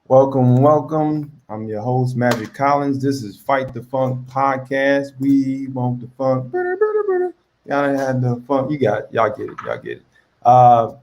Welcome. I'm your host, Magic Collins. This is Fight the Funk podcast. We want the funk. Y'all had the funk. Y'all get it.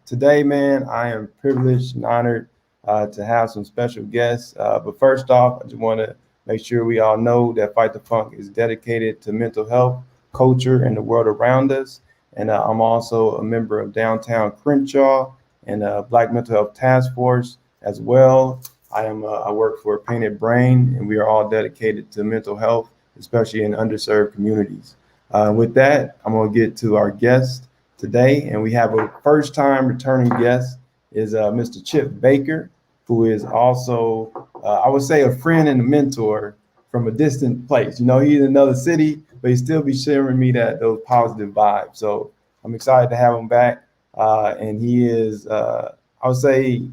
Today, man, I am privileged and honored to have some special guests. But first off, I just want to make sure we all know that Fight the Funk is dedicated to mental health, culture, and the world around us. And I'm also a member of Downtown Crenshaw and Black Mental Health Task Force as well. I work for Painted Brain, and we are all dedicated to mental health, especially in underserved communities. With that, I'm going to get to our guest today, and we have a first-time returning guest is Mr. Chip Baker, who is also, I would say, a friend and a mentor from a distant place. You know, he's in another city, but he still be sharing me those positive vibes. So I'm excited to have him back, and he is, I would say,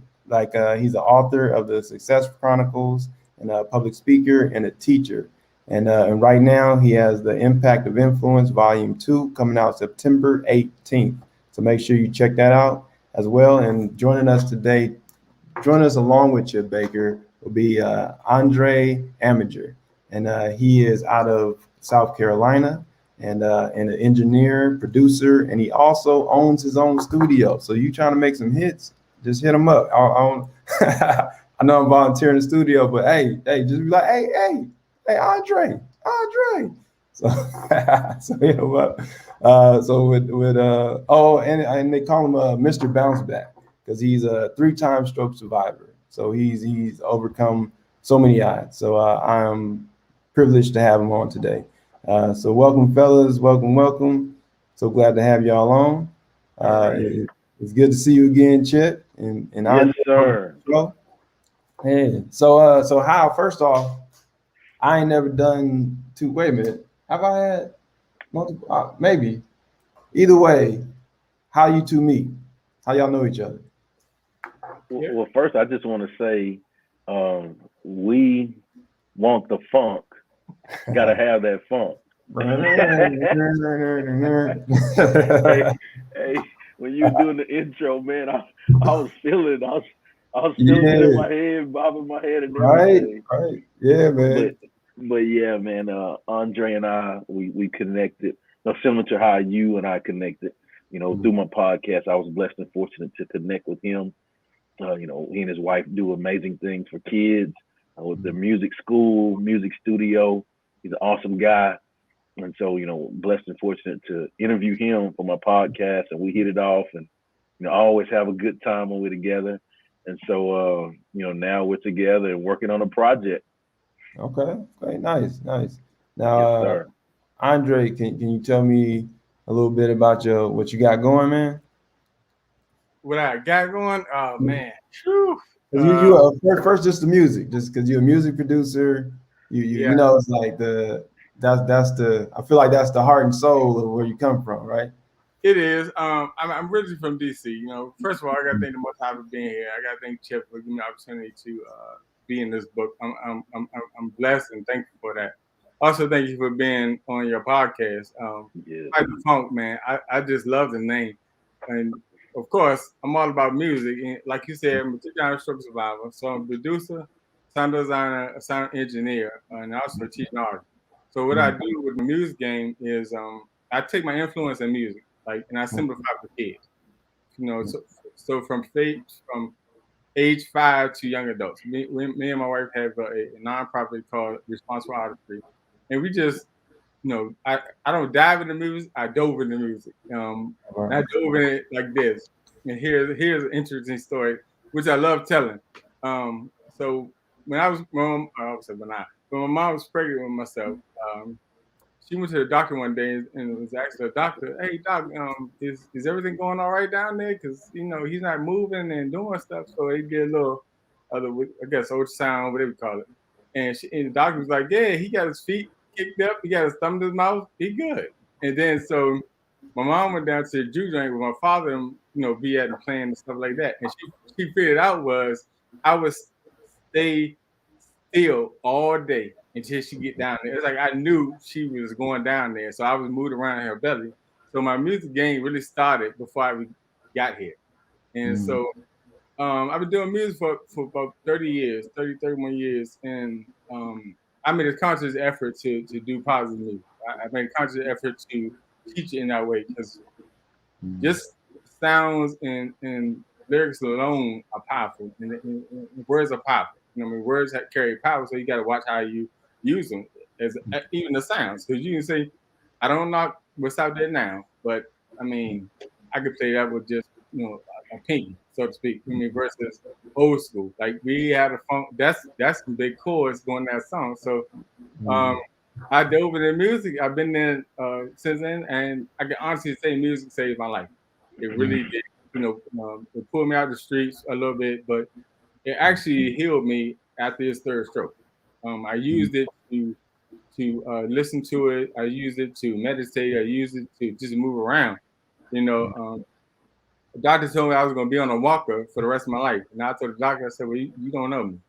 he's the author of the Success Chronicles and a public speaker and a teacher. And right now he has the Impact of Influence Volume 2 coming out September 18th. So make sure you check that out as well. And joining us along with Chip Baker will be Andre Amiger. And he is out of South Carolina and an engineer, producer, and he also owns his own studio. So you trying to make some hits, just hit him up. I know I'm volunteering in the studio, but hey, just be like, hey, Andre. So, so hit him up. And they call him MrBounceback because he's a 3-time stroke survivor. So he's overcome so many odds. So I'm privileged to have him on today. So welcome, fellas. Welcome. So glad to have y'all on. It's good to see you again, Chip. And yes, sir. Hey, so how? First off, I ain't never done two. Wait a minute, have I had multiple? Maybe. Either way, how you two meet? How y'all know each other? Well, first, I just want to say, we want the funk. Gotta have that funk. hey, when you were doing the intro, man, I was feeling, I was feeling it in my head, bobbing my head, and everything. Right. Yeah, man. But yeah, man. Andre and I, we connected. Similar to how you and I connected. Through my podcast, I was blessed and fortunate to connect with him. He and his wife do amazing things for kids with their music school, music studio. He's an awesome guy. And so, blessed and fortunate to interview him for my podcast, and we hit it off, and I always have a good time when we're together. And so, now we're together and working on a project. Okay, nice. Now, yes, sir. Andre, can you tell me a little bit about what you got going, man? What I got going? Oh man, first just the music, just because you're a music producer. You know, it's like that's the I feel like that's the heart and soul of where you come from, right? It is. I'm originally from DC. First of all, I got to thank the Most High for being here. I got to thank Chip for giving me the opportunity to be in this book. I'm blessed and thankful for that. Also, thank you for being on your podcast. Fight the Funk, man. I just love the name, and of course, I'm all about music. And like you said, I'm a 2-time stroke survivor, so I'm a producer, sound designer, a sound engineer, and also a teaching artist. So what I do with the music game is I take my influence in music, and I simplify for kids. So from age 5 to young adults. Me and my wife have a nonprofit called Responsible Artistry, and we just, I don't dive into music. I dove into music. I dove in it like this. And here's an interesting story, which I love telling. So when when my mom was pregnant with myself, she went to the doctor one day and was asking the doctor, "Hey, doc, is everything going all right down there? Because he's not moving and doing stuff." So they did a little I guess ultrasound, whatever you call it. And the doctor was like, "Yeah, he got his feet kicked up, he got his thumb in his mouth, he good." And then so my mom went down to the juke joint with my father, and be at the playing and stuff like that. And she figured out was I would stay still all day until she get down there. It's like I knew she was going down there, so I was moving around in her belly. So my music game really started before I got here, and so I've been doing music for about 30 years, 31 years. And I made a conscious effort to do positive music. I made a conscious effort to teach it in that way because just sounds and lyrics alone are powerful. And words are powerful. You know, I mean, words carry power, so you got to watch how you use them, as even the sounds. Because you can say, I don't knock what's out there now, but I mean, I could play that with just, you know, a pinky, so to speak. I mean, versus old school. Like we had a funk. That's some big chords going that song. So I dove into music. I've been there since then, and I can honestly say music saved my life. It really did. You know, it pulled me out of the streets a little bit, but it actually healed me after his third stroke. I used it to listen to it. I used it to meditate. I used it to just move around. You know, the doctor told me I was going to be on a walker for the rest of my life. And I told the doctor, I said, well, you don't know me.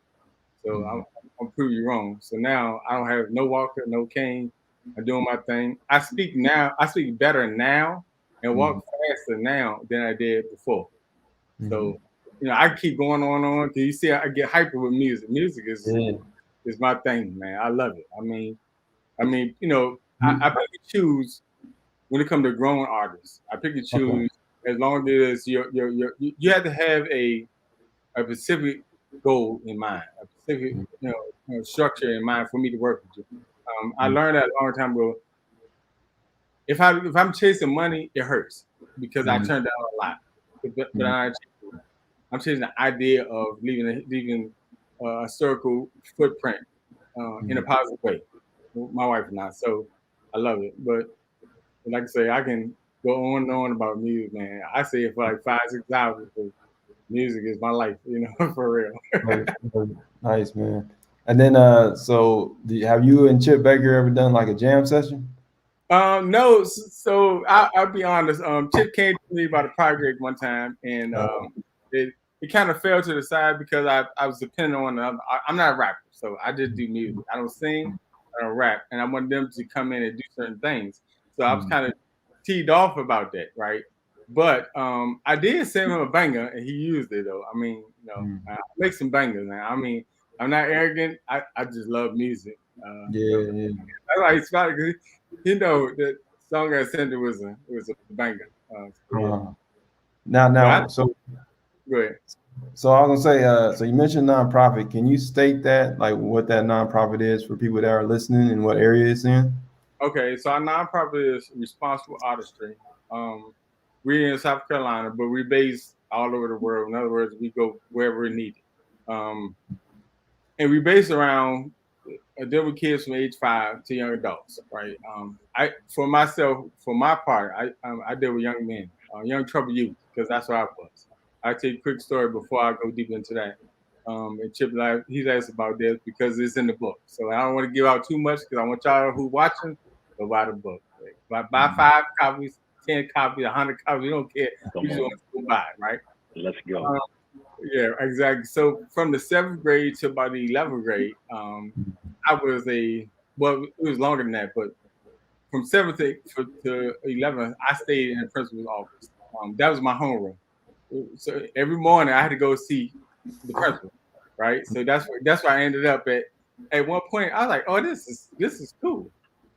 So I'll prove you wrong. So now I don't have no walker, no cane. I'm doing my thing. I speak better now and walk faster now than I did before. So, you know, I keep going on. Cause you see, I get hyper with music. Music is my thing, man. I love it. I mean, you know, I pick and choose when it comes to grown artists. I pick and choose as long as you have to have a specific goal in mind, a specific you know, structure in mind for me to work with you. I learned that a long time ago. If I'm chasing money, it hurts because I turned down a lot. But I'm chasing the idea of leaving a circle footprint in a positive way. My wife and I. So I love it. But like I say, I can go on and on about music, man. I say it for like 5-6 hours because music is my life, you know, for real. Nice, man. And then, so have you and Chip Baker ever done like a jam session? No. So I'll be honest. Chip came to me about a project one time, and it kind of fell to the side because I was dependent on I'm not a rapper, so I just do music. I don't sing, I don't rap, and I want them to come in and do certain things. So I was kind of teed off about that, right? But I did send him a banger, and he used it though. I mean, you know, I make some bangers, man. I mean, I'm not arrogant. I just love music. So that's why he's funny because you know the song I sent it was a banger. Now, so go ahead. So I was gonna say, so you mentioned nonprofit. Can you state that, like, what that nonprofit is for people that are listening and what area it's in? Okay, so our nonprofit is Responsible Artistry. We're in South Carolina, but we're based all over the world. In other words, we go wherever needed. And we based around deal with kids from age 5 to young adults, right? For my part, I deal with young men, young trouble youth, because that's what I was. I'll tell you a quick story before I go deep into that. And Chip, he's asked about this because it's in the book. So I don't want to give out too much because I want y'all who watching to buy the book. Right? Buy 5 copies, 10 copies, 100 copies. We don't care. We just want to go buy it, right? Let's go. Yeah, exactly. So from the 7th grade to about the 11th grade, I was it was longer than that, but from 7th to 11th, I stayed in the principal's office. That was my homeroom. So every morning I had to go see the principal, right? So that's where I ended up at. At one point, I was like, "Oh, this is cool,"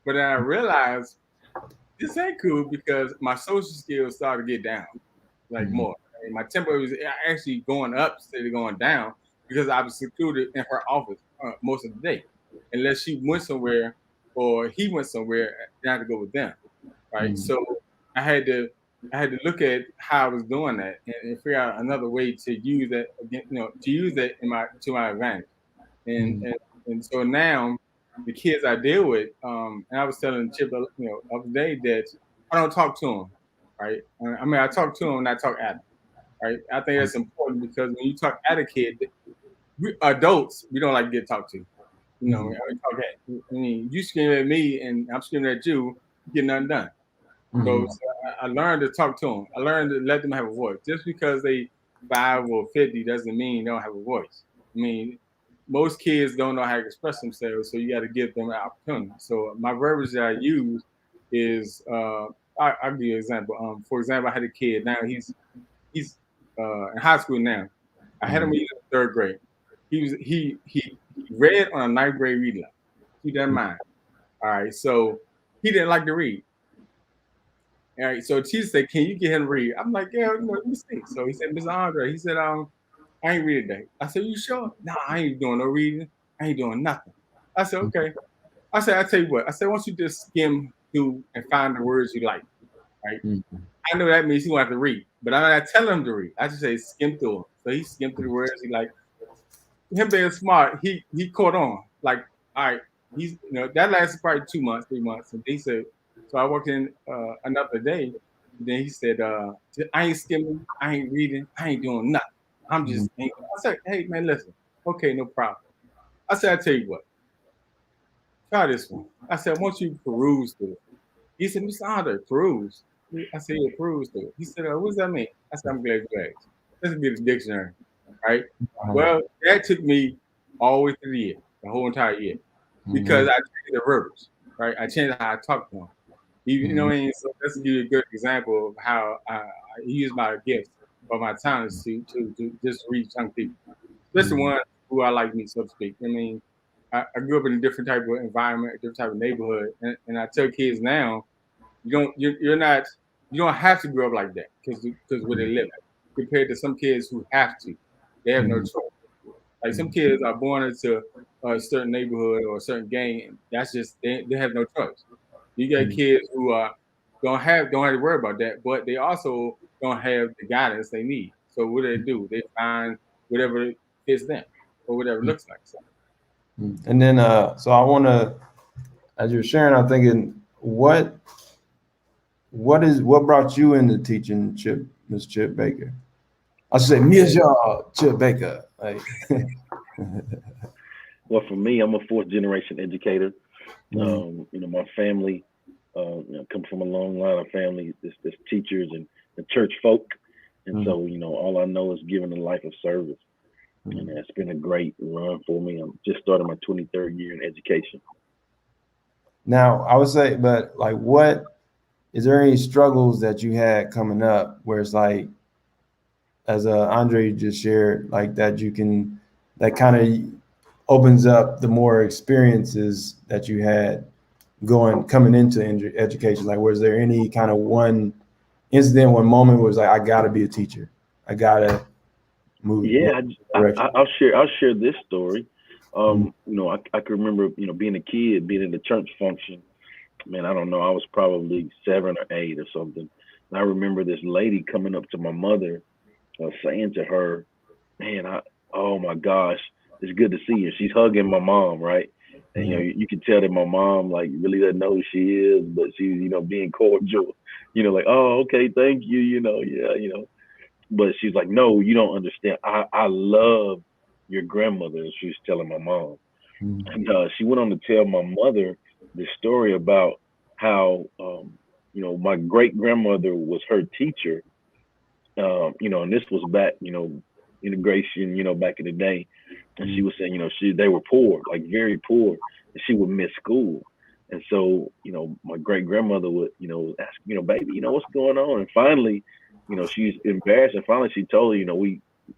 but then I realized this ain't cool because my social skills started to get down, like more. And my tempo was actually going up instead of going down because I was secluded in her office most of the day, unless she went somewhere or he went somewhere. Then I had to go with them, right? So I had to look at how I was doing that and figure out another way to use that again, you know, to use that to my advantage. And so now the kids I deal with, and I was telling Chip, you know, of the day that I don't talk to them, right? I mean, I talk to them and I talk at them, right? I think that's important because when you talk at a kid, we adults, we don't like to get talked to. You know, I mean, you scream at me and I'm screaming at you, get nothing done. So I learned to talk to them. I learned to let them have a voice. Just because they 5 or 50 doesn't mean they don't have a voice. I mean, most kids don't know how to express themselves, so you got to give them an opportunity. So my verbiage that I use is, I'll give you an example. For example, I had a kid. Now he's in high school now. I had him read in the 3rd grade. He read on a 9th grade reading level. Keep that in mind. All right, so he didn't like to read. All right, so the teacher said, "Can you get him to read?" I'm like, "Yeah, let me see." So he said, "Mr. Andre," he said, "I ain't reading today." I said, "You sure?" "Nah, I ain't doing no reading. I ain't doing nothing." I said, "Okay." I said, "I tell you what." I said, "Why don't you just skim through and find the words you like?" Right? I know that means he won't have to read, but I'm not telling him to read. I just say skim through them. So he skimmed through the words he like. Him being smart, he caught on. Like, all right, he's that lasted probably 2 months, 3 months, and he said. So I walked in another day. Then he said, "I ain't skimming, I ain't reading, I ain't doing nothing. I'm just." I said, "Hey man, listen, okay, no problem." I said, "I tell you what, try this one." I said, "Once you peruse through it." He said, "Mr. Andre, peruse." I said, "Yeah, peruse through it." He said, "What does that mean?" I said, "I'm glad you asked. Let's get the dictionary." Right? Well, that took me all the way through the year, the whole entire year, because I changed the verbiage. Right? I changed how I talk to him. You know what I mean? So let's give you a good example of how I use my gifts or my talents to just reach young people, especially ones who are like me, so to speak. I mean, I grew up in a different type of environment, a different type of neighborhood, and I tell kids now, you're not, you don't have to grow up like that because where they live compared to some kids who have to, they have no choice. Like some kids are born into a certain neighborhood or a certain gang. That's just they have no choice. You got kids who don't have to worry about that, but they also don't have the guidance they need. So what do? They find whatever fits them or whatever looks like. So. And then, so I want to, as you're sharing, I'm thinking, what brought you into teaching, Miss Chip Baker? I should say, Ms. Chip Baker. Like, well, for me, I'm a 4th-generation educator. My family come from a long line of families, there's teachers and church folk, and so all I know is giving a life of service, and it's been a great run for me. I'm just starting my 23rd year in education. Now, I would say, but like, what is there any struggles that you had coming up where it's like, as Andre just shared, like that that kind of opens up the more experiences that you had coming into education? Like, was there any kind of one incident, one moment where it was like, I gotta be a teacher, I gotta move? Yeah, I'll share this story. I can remember, being a kid, being in the church function. Man, I don't know, I was probably 7 or 8 or something. And I remember this lady coming up to my mother, saying to her, "Man, oh my gosh, it's good to see you." She's hugging my mom, right? And you can tell that my mom like really doesn't know who she is, but she's being cordial, like, "Oh, okay, thank you," yeah. But she's like, "No, you don't understand. I love your grandmother." And she was telling my mom, and she went on to tell my mother this story about how my great grandmother was her teacher. And this was back, integration, back in the day. And she was saying, they were poor, like very poor, and she would miss school. And so, my great grandmother would, ask, "Baby, what's going on?" And finally, she's embarrassed. And finally she told her,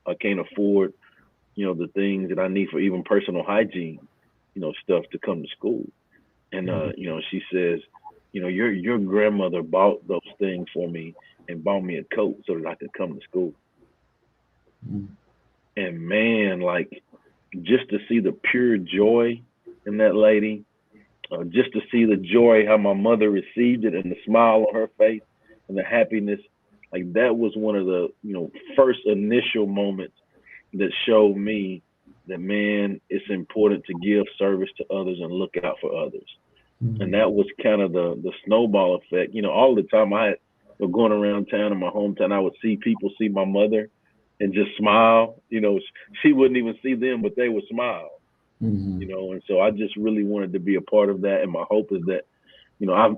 I can't afford, the things that I need for even personal hygiene, stuff to come to school. And, she says, your grandmother bought those things for me and bought me a coat so that I could come to school. And man, like, just to see the pure joy in that lady, just to see the joy, how my mother received it, and the smile on her face and the happiness, like that was one of the, first initial moments that showed me that, man, it's important to give service to others and look out for others. And that was kind of the snowball effect. All the time I had going around town in my hometown, I would see people see my mother and just smile. She wouldn't even see them, but they would smile. And so I just really wanted to be a part of that. And my hope is that,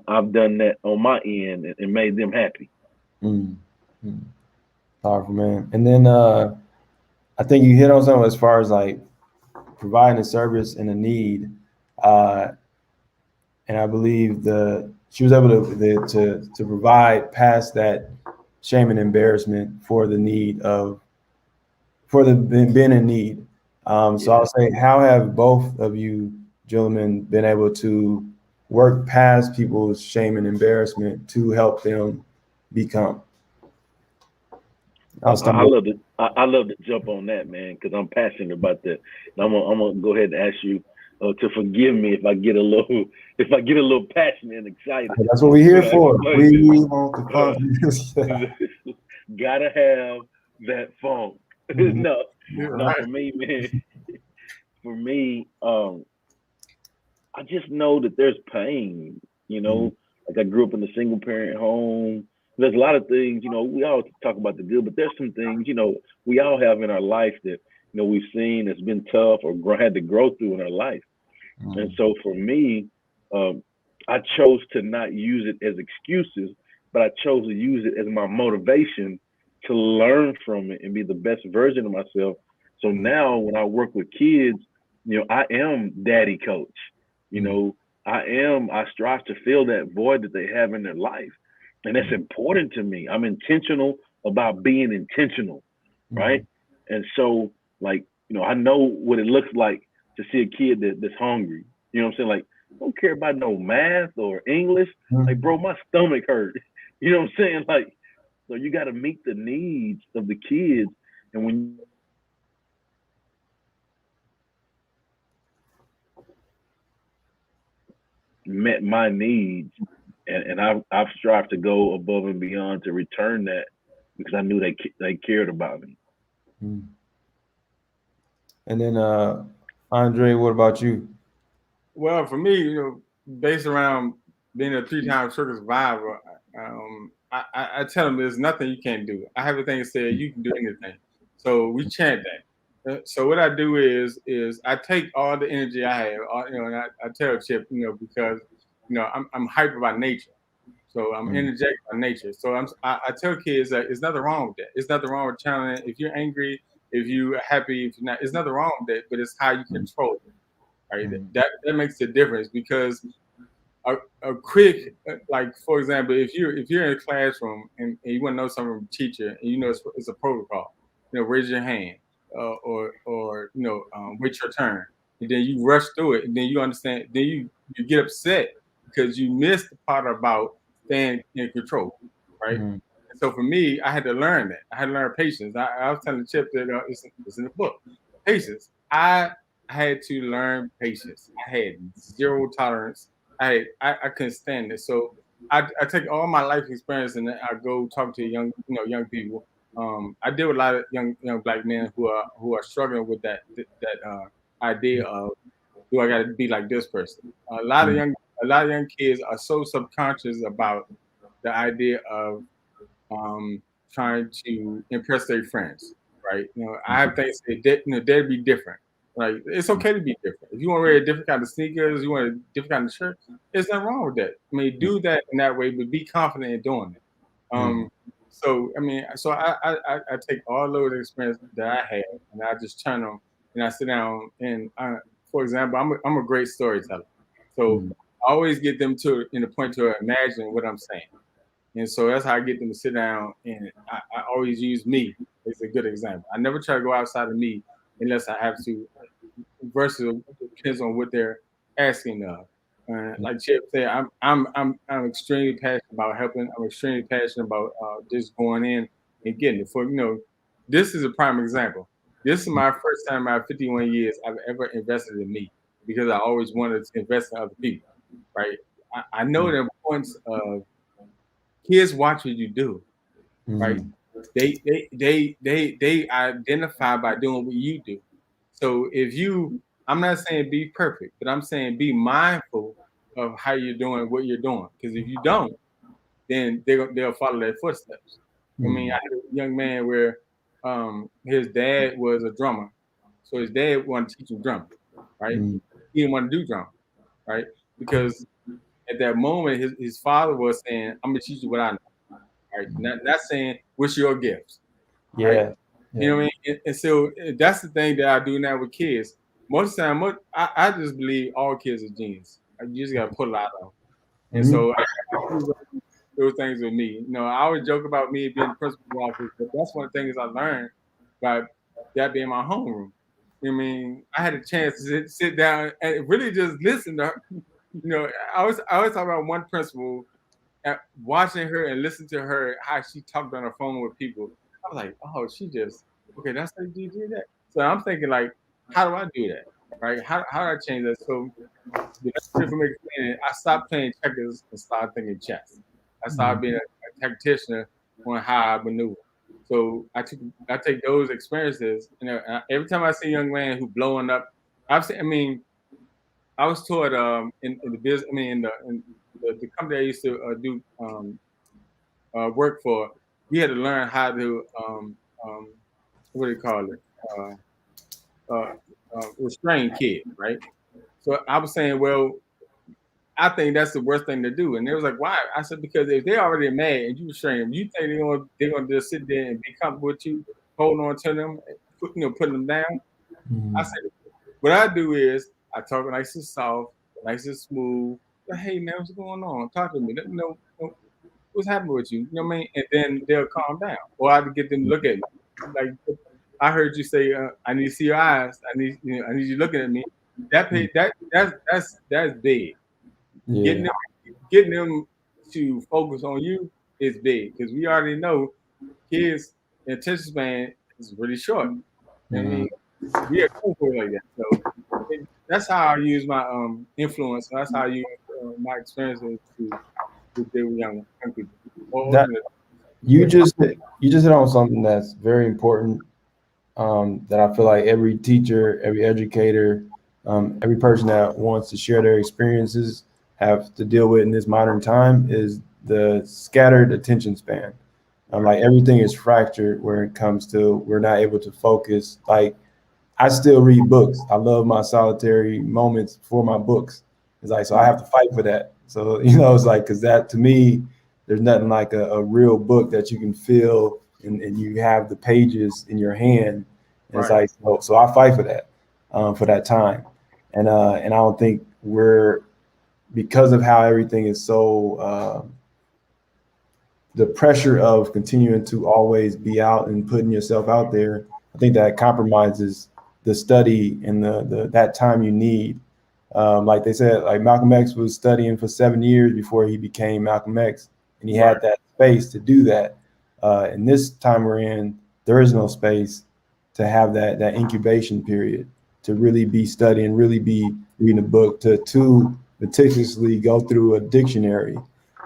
I've done that on my end and made them happy. Powerful, man. And then I think you hit on something as far as like providing a service and a need. And I believe she was able to provide past that shame and embarrassment for the need for the being in need. So I'll say, how have both of you gentlemen been able to work past people's shame and embarrassment to help them become? I love to jump on that, man, because I'm passionate about that. And I'm gonna go ahead and ask you to forgive me if I get a little passionate and excited. That's what we're here for. We want the funk. Gotta have that funk. Mm-hmm. No, Right. for me, man. For me, I just know that there's pain. Like I grew up in a single parent home. There's a lot of things, we all talk about the good, but there's some things, we all have in our life that, we've seen that's been tough or had to grow through in our life. Mm-hmm. And so for me, I chose to not use it as excuses, but I chose to use it as my motivation to learn from it and be the best version of myself. So now when I work with kids, I am daddy coach. I strive to fill that void that they have in their life. And that's important to me. I'm intentional about being intentional, right? Mm-hmm. And so, like, I know what it looks like to see a kid that's hungry. You know what I'm saying? Like, I don't care about no math or English. Mm-hmm. Like, bro, my stomach hurt. You know what I'm saying? Like, so you got to meet the needs of the kids. And when met my needs, and I've strived to go above and beyond to return that because I knew they cared about me. And then Andre, what about you? Well, for me, based around being a 3-time circus survivor, I tell them there's nothing you can't do. I have a thing that says you can do anything. So we chant that. So what I do is I take all the energy I have, and I tell Chip, because I'm hyper by nature. So I'm energetic by nature. So I tell kids that there's nothing wrong with that. It's nothing wrong with channeling. If you're angry, if you're happy, if you're not, there's nothing wrong with that. But it's how you control it. Right? That makes a difference, because a quick, like, for example, if you're in a classroom and you want to know something from a teacher, and it's a protocol, raise your hand, or wait your turn, and then you rush through it, and then you understand, then you get upset because you missed the part about staying in control, right? Mm-hmm. And so for me, I had to learn that. I had to learn patience. I was telling Chip that it's in the book, patience. I had to learn patience. I had zero tolerance. I couldn't stand it. So I take all my life experience and I go talk to young people. I deal with a lot of young black men who are struggling with that idea of, do I got to be like this person? A lot of young kids are so subconscious about the idea of trying to impress their friends, right? I have things that they'd be different. Like, it's okay to be different. If you want to wear a different kind of sneakers, you want a different kind of shirt, there's nothing wrong with that. I mean, do that in that way, but be confident in doing it. So I take all those experiences that I had, and I just turn them, and I sit down, and for example, I'm a great storyteller. So I always get them in the point to imagine what I'm saying. And so that's how I get them to sit down, and I always use me as a good example. I never try to go outside of me unless I have to. Versus depends on what they're asking of. Like Chip said, I'm extremely passionate about helping. I'm extremely passionate about just going in and getting it. This is a prime example. This is my first time out of 51 years I've ever invested in me, because I always wanted to invest in other people. Right? I know the importance of kids watch what you do. Right? They identify by doing what you do. So I'm not saying be perfect, but I'm saying be mindful of how you're doing what you're doing. Because if you don't, then they'll follow their footsteps. I mean, I had a young man where his dad was a drummer, so his dad wanted to teach him drumming, right? He didn't want to do drumming, right? Because at that moment, his father was saying, "I'm gonna teach you what I know." Right? Not saying what's your gifts. Right? You know what I mean? And so that's the thing that I do now with kids. Most of the time, I just believe all kids are genius. You just gotta put a lot of them. And so I do those things with me. I always joke about me being the principal's office, but that's one of the things I learned by that be in my homeroom. I mean, I had a chance to sit down and really just listen to her. I always talk about one principal, watching her and listening to her, how she talked on the phone with people. I was like, oh, she just, okay, that's how you do that. So I'm thinking, like, how do I do that? Right? How do I change that? So the best way for me to explain it, I stopped playing checkers and started thinking chess. I started being a tactician on how I maneuver. So I take those experiences, every time I see a young man who blowing up, I was taught in the business. I mean, in the company I used to do work for, we had to learn how to what do you call it? Restrain kids, right? So I was saying, well, I think that's the worst thing to do. And they was like, why? I said, because if they're already mad and you restrain them, you think they're gonna just sit there and be comfortable with you, holding on to them, putting them down? I said, what I do is I talk nice and soft, nice and smooth. But, hey man, what's going on? Talk to me. Let me know what's happening with you. You know what I mean? And then they'll calm down. Or I have to get them to look at me. Like, I heard you say, I need to see your eyes. I need you looking at me. That's big. Yeah. Getting them to focus on you is big, because we already know kids' attention span is really short. I mean, we are comfortable like that. So that's how I use my influence. That's how I use my experiences to deal with young people. That you just hit on something that's very important. That I feel like every teacher, every educator, every person that wants to share their experiences have to deal with in this modern time is the scattered attention span. Like everything is fractured where it comes to we're not able to focus. Like I still read books. I love my solitary moments for my books. It's like, so I have to fight for that. So, it's like, cause that to me, there's nothing like a real book that you can feel and you have the pages in your hand. And it's like, so I fight for that time. And I don't think because of how everything is so, the pressure of continuing to always be out and putting yourself out there, I think that compromises the study and that time you need. Like they said, like Malcolm X was studying for 7 years before he became Malcolm X, and he had that space to do that. And this time we're in, there is no space to have that incubation period to really be studying, really be reading a book, to meticulously go through a dictionary.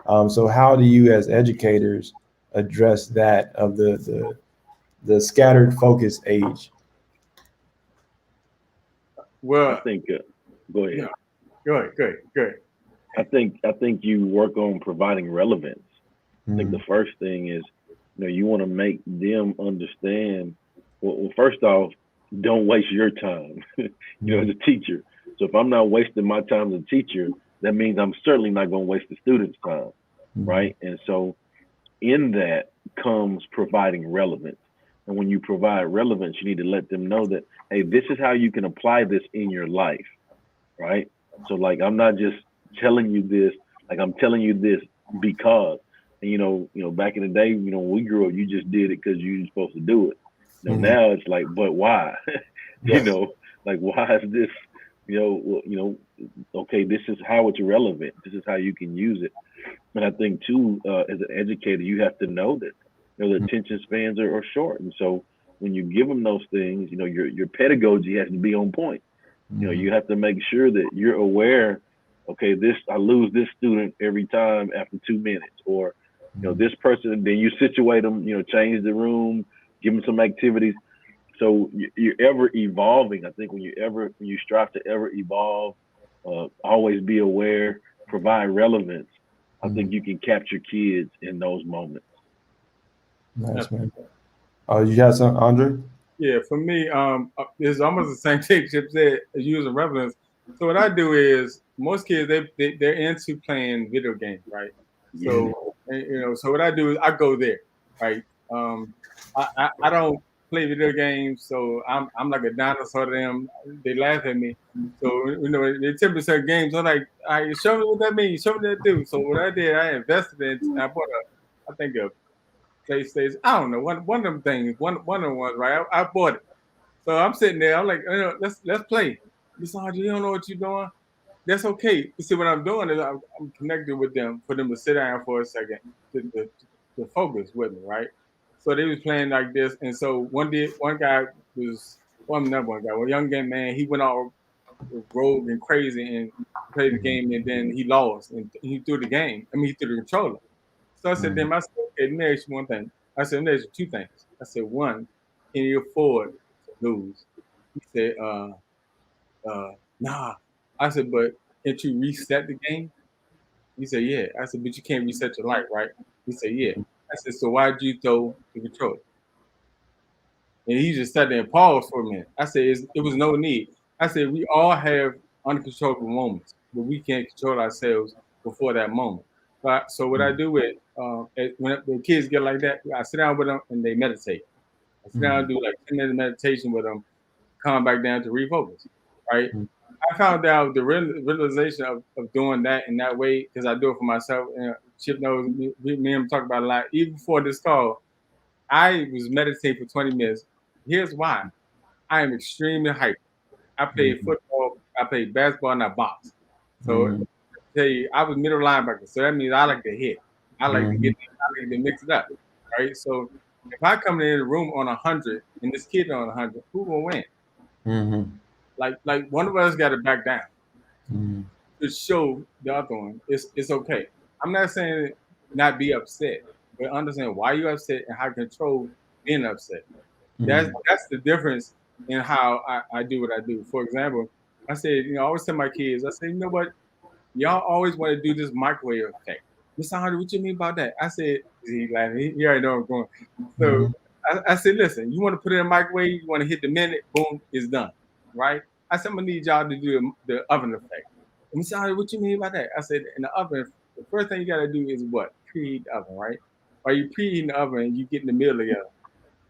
So how do you as educators address that of the scattered focus age? Well, I think go ahead. Yeah. Go ahead. I think you work on providing relevance. I think the first thing is, you want to make them understand. Well, first off, don't waste your time, as a teacher. So if I'm not wasting my time as a teacher, that means I'm certainly not going to waste the student's time, right? And so in that comes providing relevance. And when you provide relevance, you need to let them know that, hey, this is how you can apply this in your life, right? So like, I'm not just telling you this, like I'm telling you this because, and back in the day, when we grew up, you just did it because you were supposed to do it. Now it's like, but why? Like, why is this, okay, this is how it's relevant. This is how you can use it. And I think too, as an educator, you have to know that, the attention spans are short. And so when you give them those things, your pedagogy has to be on point. You have to make sure that you're aware, okay, I lose this student every time after 2 minutes, or, this person, then you situate them, change the room, give them some activities. So you're ever evolving. I think when you strive to ever evolve, always be aware, provide relevance, I think you can capture kids in those moments. Nice, man. You got something, Andre? Yeah, for me, it's almost the same thing Chip said, using relevance. So what I do is, most kids, they're into playing video games, right? So so what I do is I go there, right? I don't play video games, so I'm like a dinosaur to them. They laugh at me. So they tell me certain games. I'm like, all right, show me what that means. Show me what that do. So what I did, I invested in. I bought I think a PlayStation. I don't know, one of them things. One of the ones, right? I bought it. So I'm sitting there. I'm like, let's play. Miss Andre, you don't know what you're doing. That's okay. You see, what I'm doing is I'm connected with them for them to sit down for a second to focus with me, right? So they was playing like this, and so one guy was one young man. He went all rogue and crazy and played the game, and then he lost and he threw the game. I mean, he threw the controller. So I said, then I said, okay, let me ask you one thing. I said, let me ask you two things. I said, one, can you afford to lose? He said, nah. I said, but can't you reset the game? He said, yeah. I said, but you can't reset your life, right? He said, yeah. I said, so why'd you throw the controller? And he just sat there and paused for a minute. I said, it was no need. I said, we all have uncontrollable moments, but we can't control ourselves before that moment. So what I do with when the kids get like that, I sit down with them and they meditate. I sit down and do like 10 minutes meditation with them, calm back down to refocus, right? I found out the realization of doing that in that way, because I do it for myself. And Chip knows me and him talk about a lot. Even before this call, I was meditating for 20 minutes. Here's why. I am extremely hyper. I played football, I played basketball, and I boxed. So I tell you, I was middle linebacker. So that means I like to hit. I like to mix it up. Right. So if I come in the room on 100 and this kid on 100, who will win? Like one of us got to back down to show the other one it's okay. I'm not saying not be upset, but understand why you're upset and how to control being upset. That's the difference in how I do what I do. For example, I said, I always tell my kids, I say, you know what? Y'all always want to do this microwave effect. Mr. Hunter, what you mean about that? I said, he laughing. He already know I'm going. So I said, listen, you want to put it in a microwave, you want to hit the minute, boom, it's done, right? I said, I'm going to need y'all to do the oven effect. And Mr. Hunter, what you mean by that? I said, in the oven, the first thing you got to do is what? Preheat the oven, right? While you preheating the oven, you getting the meal together.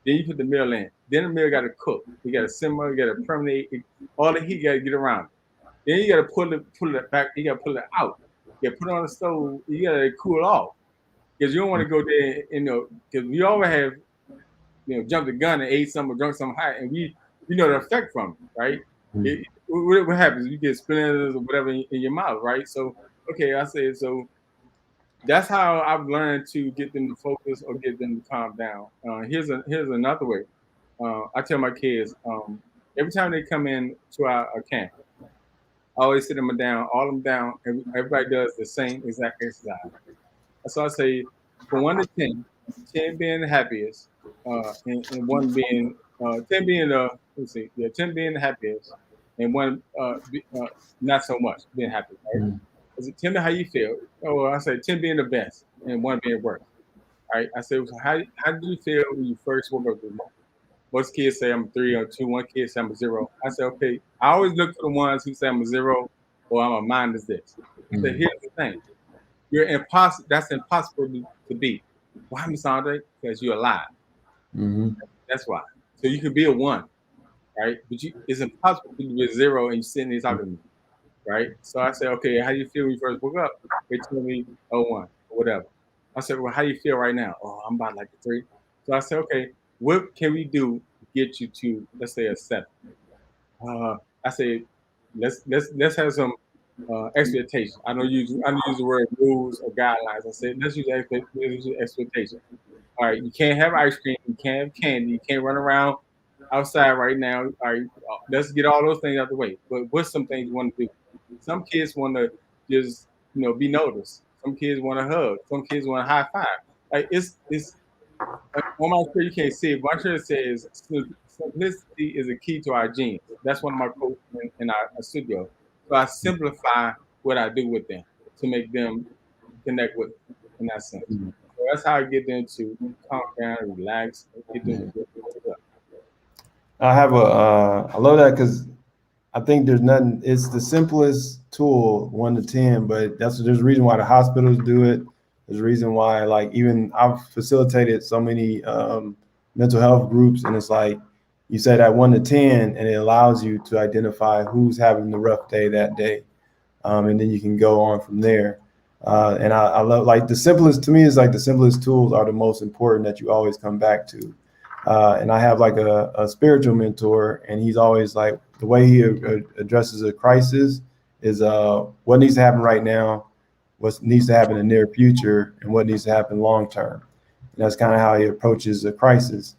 Then you put the meal in. Then the meal got to cook. You got to simmer. You got to permeate. All the heat got to get around it. Then you got to pull it back. You got to pull it out. You got to put it on the stove. You got to cool it off, because you don't want to go there. Because we always have, jumped the gun and ate something or drunk something hot, and we know the effect from it, right? What happens? You get splinters or whatever in your mouth, right? So okay, I said so. That's how I've learned to get them to focus or get them to calm down. Here's another way. I tell my kids every time they come in to our camp, I always sit them down, all of them down, and everybody does the same exact exercise. So I say, from 1 to 10, 10 being the happiest, and 1 being 10 being 10 being the happiest, and 1 not so much being happy, right? I said, tell me how you feel. Oh, I said 10 being the best and 1 being worse. Right? I said, so how did you feel when you first woke up this morning? Most kids say I'm a 3 or 2. 1 kid say I'm a 0. I said, okay. I always look for the ones who say I'm a 0 or I'm a minus this. I said, here's the thing. You're impossible. That's impossible to beat. Why, Miss Andre? Because you're alive. That's why. So you could be a 1, right? But it's impossible to be a 0 and you're sitting there talking to me. Right? So I said, okay, how do you feel when you first woke up? They told me 1 or whatever. I said, well, how do you feel right now? Oh, I'm about like a 3. So I said, okay, what can we do to get you to, let's say, a 7? I said, let's have some expectation. I don't use the word rules or guidelines. I said, let's use expectation. All right, you can't have ice cream, you can't have candy, you can't run around outside right now. All right, let's get all those things out the way. But what's some things you want to do? Some kids want to just, be noticed. Some kids want to hug. Some kids want to high five. Like it's on my shirt you can't see it. My shirt says simplicity is a key to our genes. That's one of my quotes in our studio. So I simplify what I do with them to make them connect with in that sense. So that's how I get them to calm down, relax, get them to I love that, because I think there's nothing. It's the simplest tool, 1 to 10, but there's a reason why the hospitals do it. There's a reason why, like, even I've facilitated so many mental health groups, and it's like you say that 1 to 10, and it allows you to identify who's having the rough day that day, and then you can go on from there. And I love, like, the simplest, to me, is like the simplest tools are the most important that you always come back to. And I have like a spiritual mentor, and he's always like, the way he addresses a crisis is what needs to happen right now, what needs to happen in the near future, and what needs to happen long term. And that's kind of how he approaches a crisis.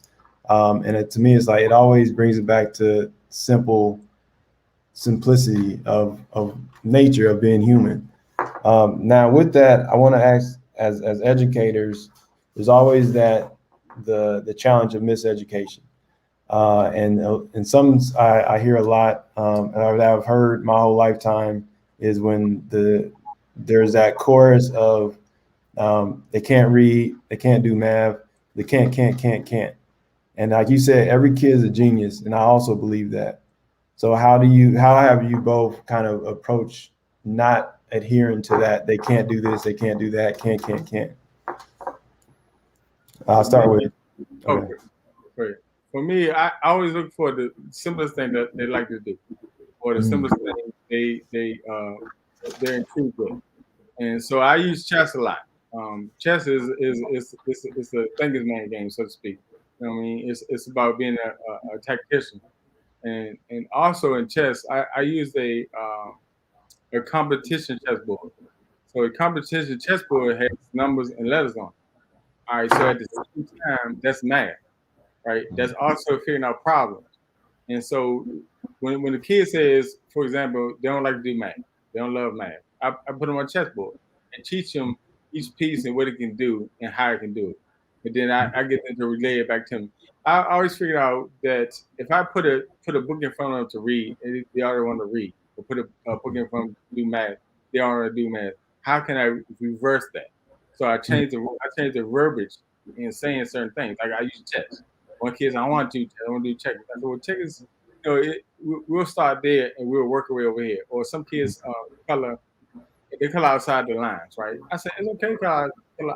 And to me, it's like it always brings it back to simplicity of nature of being human. Now, with that, I want to ask, as educators, there's always the challenge of miseducation. And some I hear a lot, and I've heard my whole lifetime, is when there's that chorus of they can't read, they can't do math, they can't. And like you said, every kid is a genius, and I also believe that. So how have you both kind of approached not adhering to that? They can't do this, they can't do that, can't. I'll start with. Okay. Great. For me, I always look for the simplest thing that they like to do, or the simplest thing they're intrigued with. And so I use chess a lot. Chess is a thinker's man game, so to speak. You know what I mean? It's about being a tactician. And also in chess, I use a competition chessboard. So a competition chessboard has numbers and letters on it. All right, so at the same time, that's math, right? That's also figuring out problems. And so when the kid says, for example, they don't like to do math, they don't love math, I put them on a chessboard and teach them each piece and what it can do and how it can do it. And then I get them to relay it back to them. I always figured out that if I put a book in front of them to read, they already want to read, or put a book in front of them to do math, they already do math. How can I reverse that? So I changed the verbiage in saying certain things. Like I use chess. One kid says, I want to do chess, I want to do checkers. I said, well, checkers, we'll start there and we'll work our way over here. Or some kids color outside the lines, right? I said, it's okay to color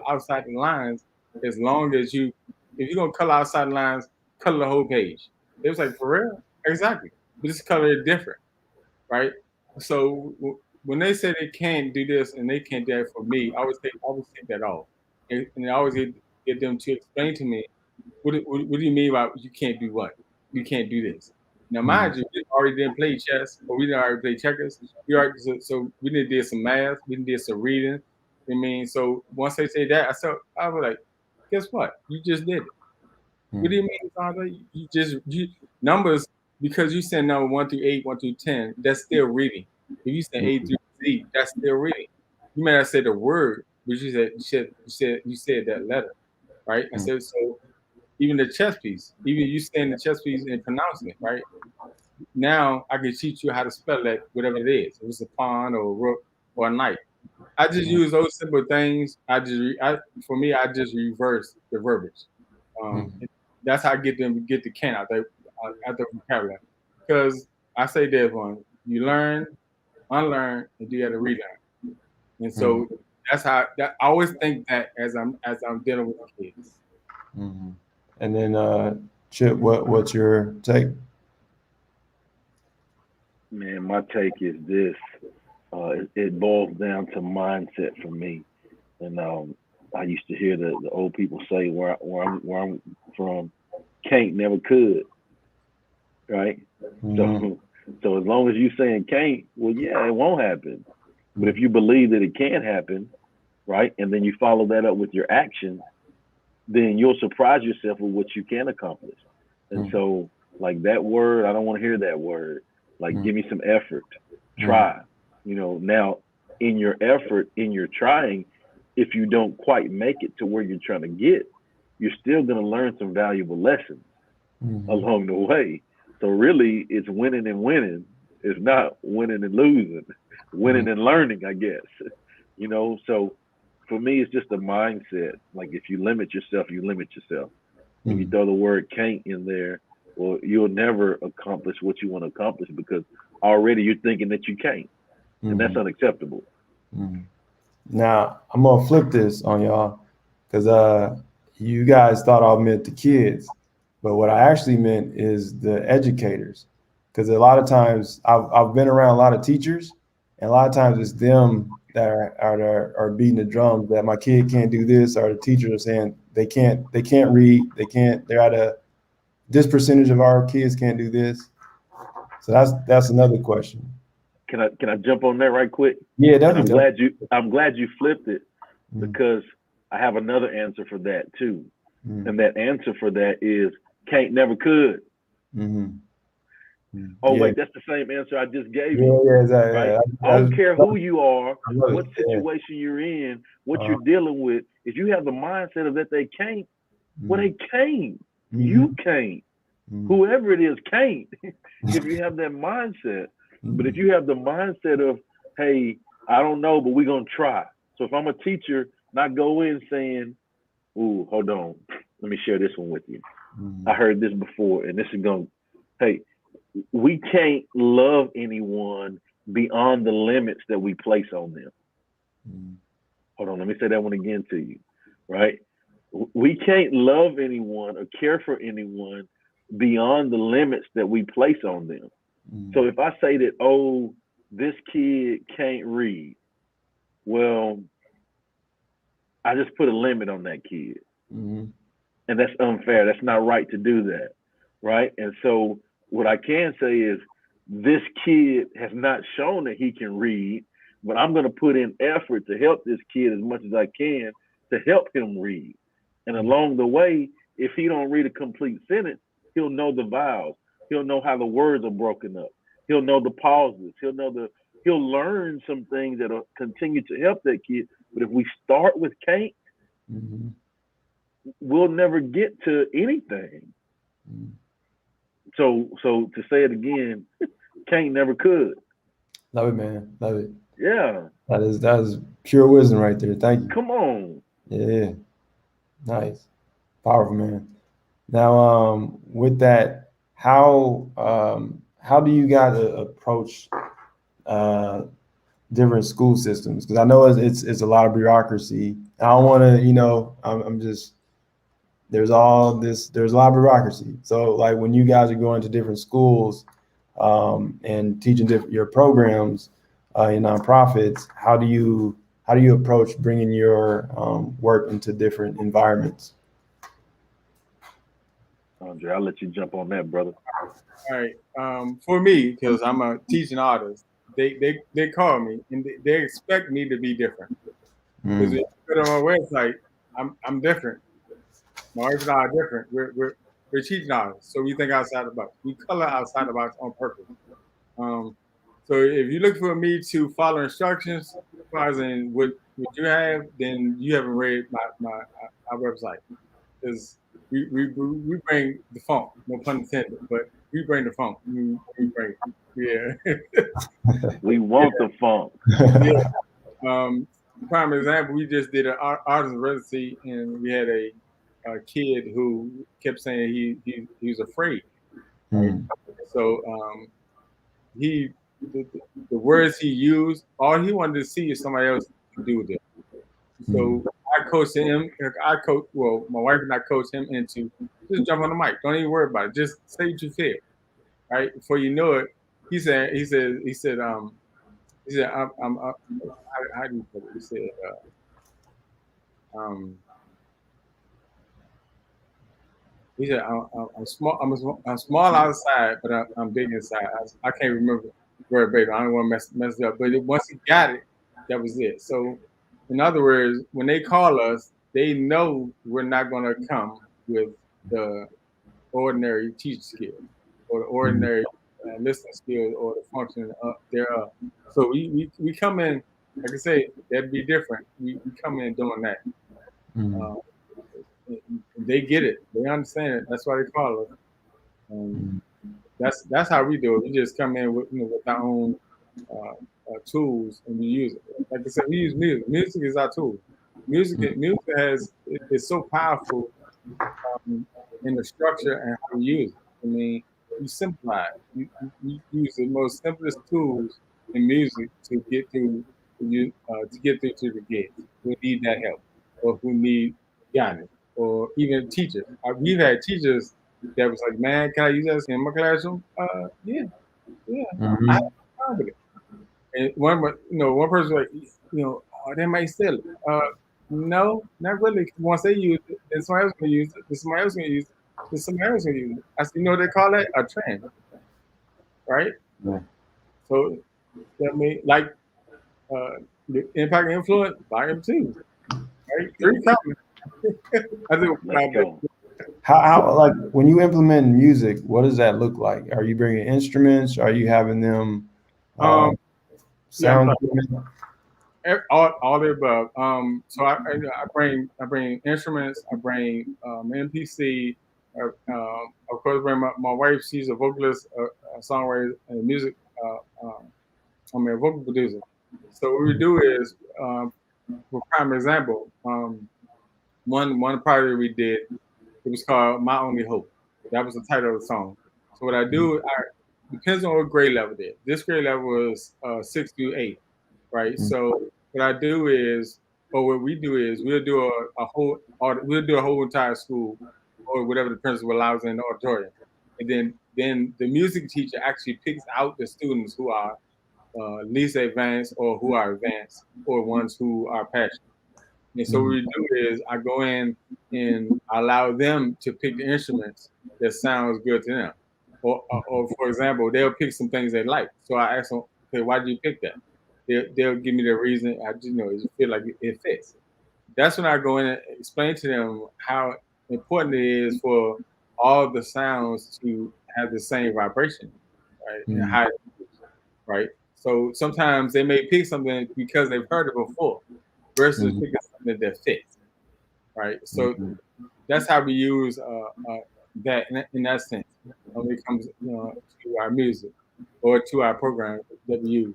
outside the lines as long as if you're going to color outside the lines, color the whole page. It was like, for real? Exactly. But this color is different, right? So when they say they can't do this and they can't do that for me, I always take that off. And I always get them to explain to me, what do you mean by you can't do what? You can't do this. Now, mind you, we already didn't play chess, or we didn't already play checkers. So we didn't do some math, we didn't do some reading. I mean, so once they say that, I was like, guess what? You just did it. What do you mean, Andre? You numbers, because you said number 1 through 8, 1 through 10, that's still reading. If you said A through Z, that's still reading. You may not say the word, but you said that letter, right? And so even the chess piece, even you saying the chess piece and pronouncing it, right? Now I can teach you how to spell that, whatever it is. If it's a pawn or a rook or a knight. I just use those simple things. I just reverse the verbiage. That's how I get them to get the can out the vocabulary. Because I say this one, you learn, unlearn, and you got to relearn. And so that's how I always think that as I'm dealing with kids. And then Chip, what's your take? Man, my take is this. It boils down to mindset for me. And I used to hear the old people say where I'm from, can't never could. Right? So as long as you saying can't, well, yeah, it won't happen. But if you believe that it can happen, right, and then you follow that up with your actions, then you'll surprise yourself with what you can accomplish. And so, like that word, I don't want to hear that word. Like, give me some effort. Try. Now, in your effort, in your trying, if you don't quite make it to where you're trying to get, you're still going to learn some valuable lessons along the way. So really, it's winning and winning. It's not winning and losing. Winning and learning, I guess. So for me, it's just a mindset. Like, if you limit yourself, you limit yourself. If you throw the word can't in there, well, you'll never accomplish what you want to accomplish because already you're thinking that you can't. And that's unacceptable. Now, I'm going to flip this on y'all because you guys thought I meant the kids. But what I actually meant is the educators. Because a lot of times I've been around a lot of teachers, and a lot of times it's them that are beating the drums that my kid can't do this, or the teachers are saying they can't read, they're at this percentage of our kids can't do this. So that's another question. Can I jump on that right quick? Yeah, And definitely. I'm glad you flipped it, because I have another answer for that too. And that answer for that is can't, never, could. Oh, Yeah. wait, that's the same answer I just gave Yeah, you. yeah, exactly. Right? Yeah, I don't care who you are, what it. situation you're in, what you're dealing with. If you have the mindset of that they can't, well, they can't. You can't. Whoever it is can't. If you have that mindset. But if you have the mindset of, hey, I don't know, but we're going to try. So if I'm a teacher, not go in saying, ooh, hold on, let me share this one with you. I heard this before, and this is going to, hey, we can't love anyone beyond the limits that we place on them. Hold on, let me say that one again to you, right? We can't love anyone or care for anyone beyond the limits that we place on them. So if I say that, oh, this kid can't read, well, I just put a limit on that kid. And that's unfair. That's not right to do that, right? And so what I can say is this kid has not shown that he can read, but I'm going to put in effort to help this kid as much as I can to help him read. And along the way, if he don't read a complete sentence, he'll know the vowels. He'll know how the words are broken up. He'll know the pauses. He'll learn some things that'll continue to help that kid. But if we start with can't, we'll never get to anything. So to say it again, can't, never, could. Love it, man. Love it. Yeah. That is pure wisdom right there. Thank you. Come on. Yeah. Nice. Powerful, man. Now, with that, how do you guys approach different school systems? Because I know it's a lot of bureaucracy. I don't want to, I'm just, there's a lot of bureaucracy. So like when you guys are going to different schools and teaching your programs, your nonprofits, how do you approach bringing your work into different environments? Andre, I'll let you jump on that, brother. All right. For me, because I'm a teaching artist, they call me and they expect me to be different. Because if you put on my website, I'm different. My wife and I are different. We're teaching artists, so we think outside the box. We color outside the box on purpose. So if you look for me to follow instructions, as in what you have, then you haven't read our website, because we bring the funk, no pun intended, but we bring the funk. We bring it. Yeah. We want the funk. Yeah. Prime example, we just did an artist residency, and we had a kid who kept saying he was afraid. Right? So the words he used, all he wanted to see is somebody else do it. So I coached him. My wife and I coached him into just jump on the mic. Don't even worry about it. Just say what you feel. Right? Before you know it, he said, how do you put it? He said, I'm small. I'm small outside, but I'm big inside. I can't remember verbatim. I don't want to mess it up. But once he got it, that was it. So, in other words, when they call us, they know we're not going to come with the ordinary teaching skill or the ordinary listening skill or the function thereof. So we come in, like I say, that'd be different. We come in doing that. They get it. They understand it. That's why they call us. That's how we do it. We just come in with our own tools, and we use it. Like I said, we use music. Music is our tool. Music is so powerful in the structure and how we use it. I mean, you simplify it. You use the most simplest tools in music to get through to the kids who need that help or who need guidance, or even teachers. We've had teachers that was like, "Man, can I use that in my classroom?" Yeah. I have no problem with it. And one person was like, oh, they might steal it. No, not really. Once they use it, then somebody else can use it. Then somebody else can use it. There's somebody else who uses it. I said, you know what they call that? A trend, right? Yeah. So that means like the impact and influence, volume 2, right? 3 coming. I think Let's go. How like when you implement music, what does that look like? Are you bringing instruments? Are you having them yeah, sound? all the above. So I bring instruments. I bring MPC. Of course, bring my wife. She's a vocalist, a songwriter, and a music. A vocal producer. So what we do is, for prime example, one project we did. It was called "My Only Hope." That was the title of the song. So what I do, depends on what grade level it is. This grade level was 6 through 8, right? So what I do is, or what we do is, we'll do we'll do a whole entire school, or whatever the principal allows in the auditorium, and then the music teacher actually picks out the students who are least advanced, or who are advanced, or ones who are passionate. And so what we do is, I go in and allow them to pick the instruments that sounds good to them. Or for example, they'll pick some things they like. So I ask them, okay, why did you pick that? They'll give me the reason. I just it feel like it fits. That's when I go in and explain to them how important it is for all the sounds to have the same vibration, right? And high, right? So sometimes they may pick something because they've heard it before, versus picking something that fits, right? So that's how we use that in that sense when it comes to our music or to our program that we use.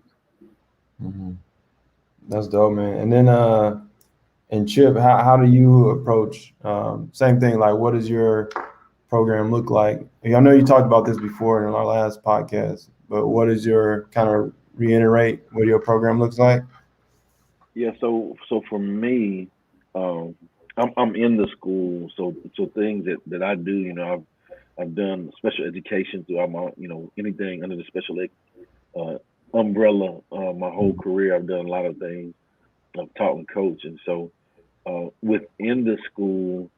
That's dope, man. And then and Chip, how do you approach same thing? Like, what does your program look like? I know you talked about this before in our last podcast, but what is your kind of reiterate what your program looks like? Yeah, so for me, I'm in the school, so things that I do, I've done special education throughout my, anything under the special ed umbrella. My whole career, I've done a lot of things. I've taught and coached, and so within the school,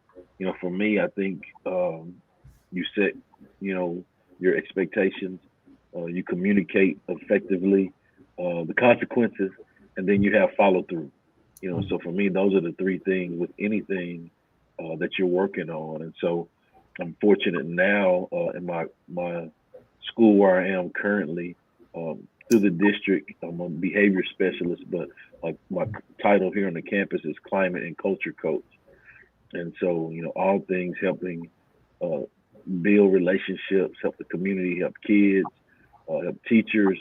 for me, I think you set, your expectations, you communicate effectively, the consequences, and then you have follow through. So for me, those are the 3 things with anything that you're working on. And so I'm fortunate now in my school where I am currently, through the district. I'm a behavior specialist, but my title here on the campus is climate and culture coach. And so, all things helping build relationships, help the community, help kids, help teachers,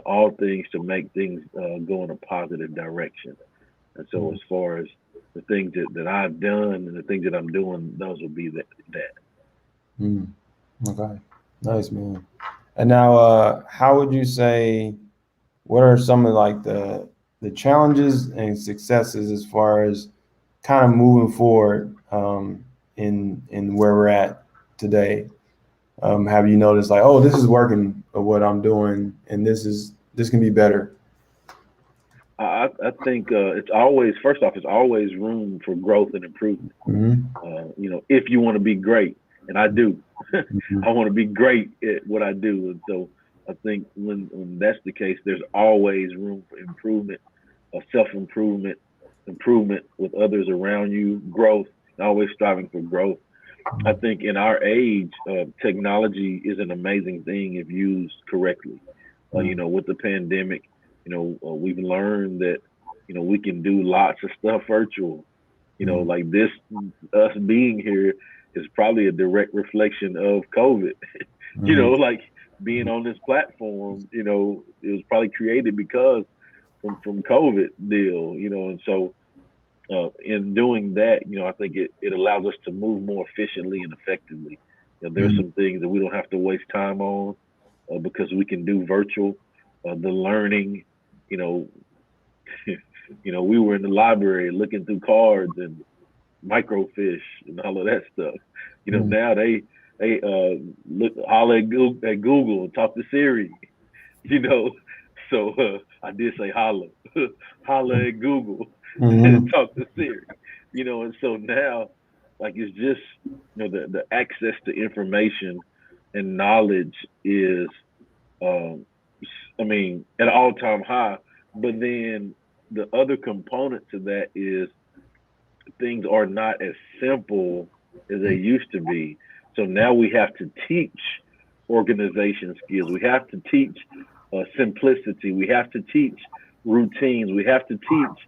all things to make things go in a positive direction. And so as far as the things that I've done and the things that I'm doing, those will be that. Okay. Nice, man. And now, how would you say, what are some of like the challenges and successes as far as kind of moving forward in where we're at today? Have you noticed like, oh, this is working what I'm doing, and this can be better? I think it's always, first off, it's always room for growth and improvement. If you want to be great, and I do, I want to be great at what I do. And so I think when that's the case, there's always room for improvement, self-improvement, improvement with others around you, growth, always striving for growth. I think in our age, technology is an amazing thing if used correctly. With the pandemic, we've learned that, we can do lots of stuff virtual. Like this, us being here is probably a direct reflection of COVID. Like being on this platform, it was probably created because from COVID deal, and so in doing that, I think it allows us to move more efficiently and effectively. There's some things that we don't have to waste time on because we can do virtual. The learning, we were in the library looking through cards and microfiche and all of that stuff. Now they holler at Google and talk to Siri. So I did say holler at Google and talk to Siri. And so now like it's just, the access to information and knowledge is, I mean, at an all-time high. But then the other component to that is things are not as simple as they used to be. So now we have to teach organization skills. We have to teach simplicity. We have to teach routines. We have to teach,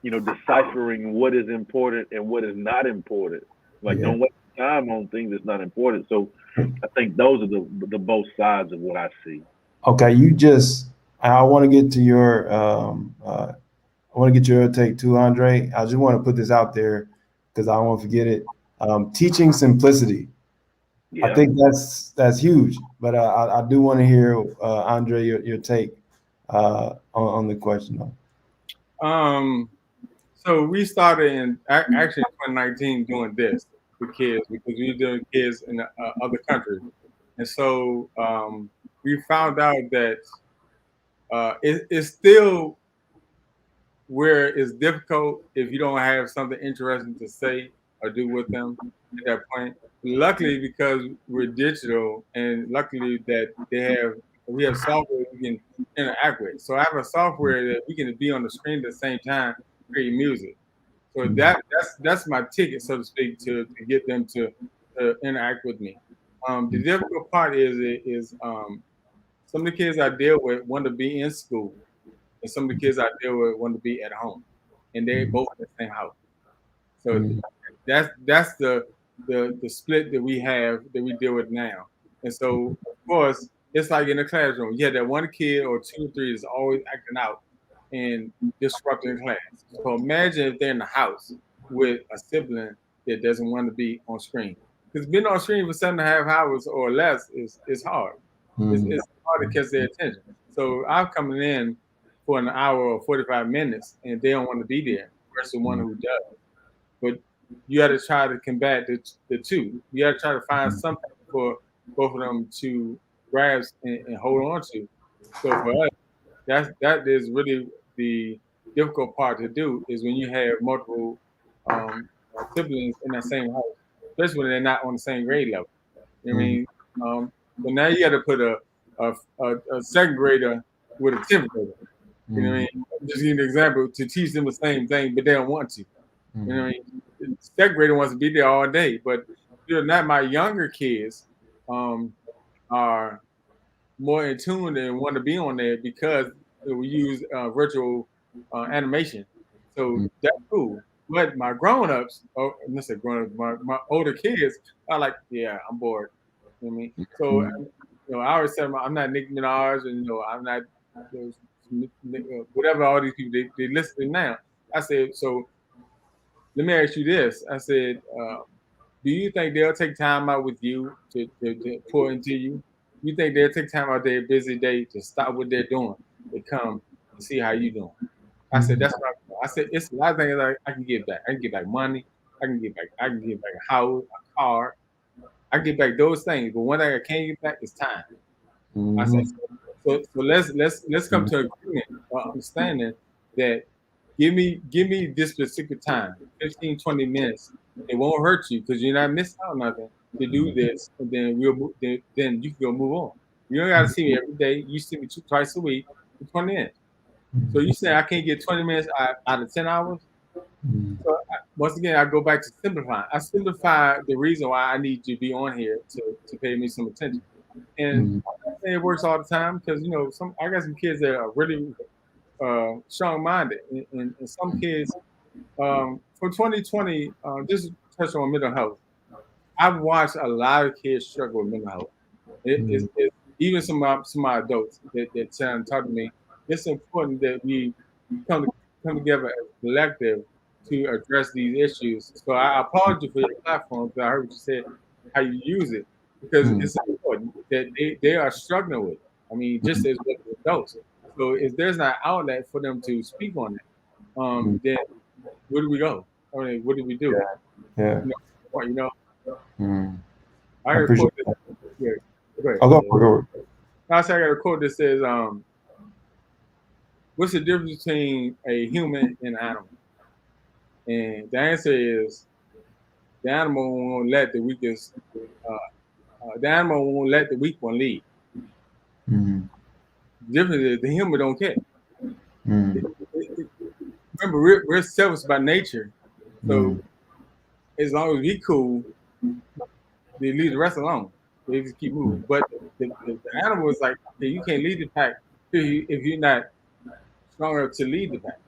deciphering what is important and what is not important. Like, don't waste time on things that's not important. So I think those are the both sides of what I see. Okay, I want to get to your I want to get your take too, Andre. I just want to put this out there because I won't forget it. Teaching simplicity. Yeah. I think that's huge. But I do want to hear Andre your take on the question though. So we started in actually in 2019 doing this with kids because we were doing kids in other countries, and so we found out that it's still where it's difficult if you don't have something interesting to say or do with them at that point. Luckily, because we're digital, and luckily that we have software we can interact with. So I have a software that we can be on the screen at the same time, create music. So that's my ticket, so to speak, to get them to interact with me. The difficult part is some of the kids I deal with want to be in school, and some of the kids I deal with want to be at home, and they both in the same house. So that's the split that we have that we deal with now. And so of course it's like in the classroom, you have that one kid or two or three that's always acting out and disrupting class. So imagine if they're in the house with a sibling that doesn't want to be on screen. Because being on screen for 7.5 hours or less is hard. It's hard to catch their attention. So I'm coming in for an hour or 45 minutes and they don't want to be there versus one who does. But you got to try to combat the two. You got to try to find something for both of them to grasp and hold on to. So for us, that is really the difficult part to do is when you have multiple siblings in that same house, especially when they're not on the same grade level. You know what I mean? So now you got to put a second grader with a 10th grader. You know what I mean? Just give you an example to teach them the same thing, but they don't want to. You know what I mean? The second grader wants to be there all day, but not my younger kids are more in tune and want to be on there because we use virtual animation. So that's cool. But my grown-ups, let's say grown-ups, my older kids are like, yeah, I'm bored. You know what I mean? So, I always tell them I'm not Nicki Minaj and, I'm not whatever all these people, they listening now. I said, so let me ask you this. I said, do you think they'll take time out with you to pour into you? You think they'll take time out their busy day to stop what they're doing to come and see how you doing? I said, that's what I said. It's a lot of things I can get back. I can get back money. I can get back a house, a car. I can get back those things. But one thing I can't get back is time. I said, so let's come to an agreement or understanding that give me this specific time, 15, 20 minutes. It won't hurt you because you're not missing out on nothing to do this, and then then you can go move on. You don't got to see me every day. You see me twice a week for 20 minutes. So you say I can't get 20 minutes out of 10 hours? So once again, I go back to simplifying. I simplify the reason why I need to be on here to pay me some attention. And it works all the time because I got some kids that are really strong-minded, and some kids for 2020. Just touch on mental health. I've watched a lot of kids struggle with mental health. Even some of my adults that talk to me. It's important that we come together as a collective to address these issues. So I applaud you for your platform because I heard what you said, how you use it, because it's important that they are struggling with it. I mean, just as with adults. So if there's not outlet for them to speak on it, then where do we go? I mean, what do we do? Yeah. I got a quote that, yeah, go ahead. Go. I got a quote that says, what's the difference between a human and an animal? And the answer is the animal won't let the weakest. The animal won't let the weak one lead. Mm-hmm. The difference is the human don't care. Mm-hmm. Remember, we're selfish by nature, so as long as we cool, they leave the rest alone. They just keep moving. But the animal is like, okay, you can't lead the pack if you're not strong enough to lead the pack.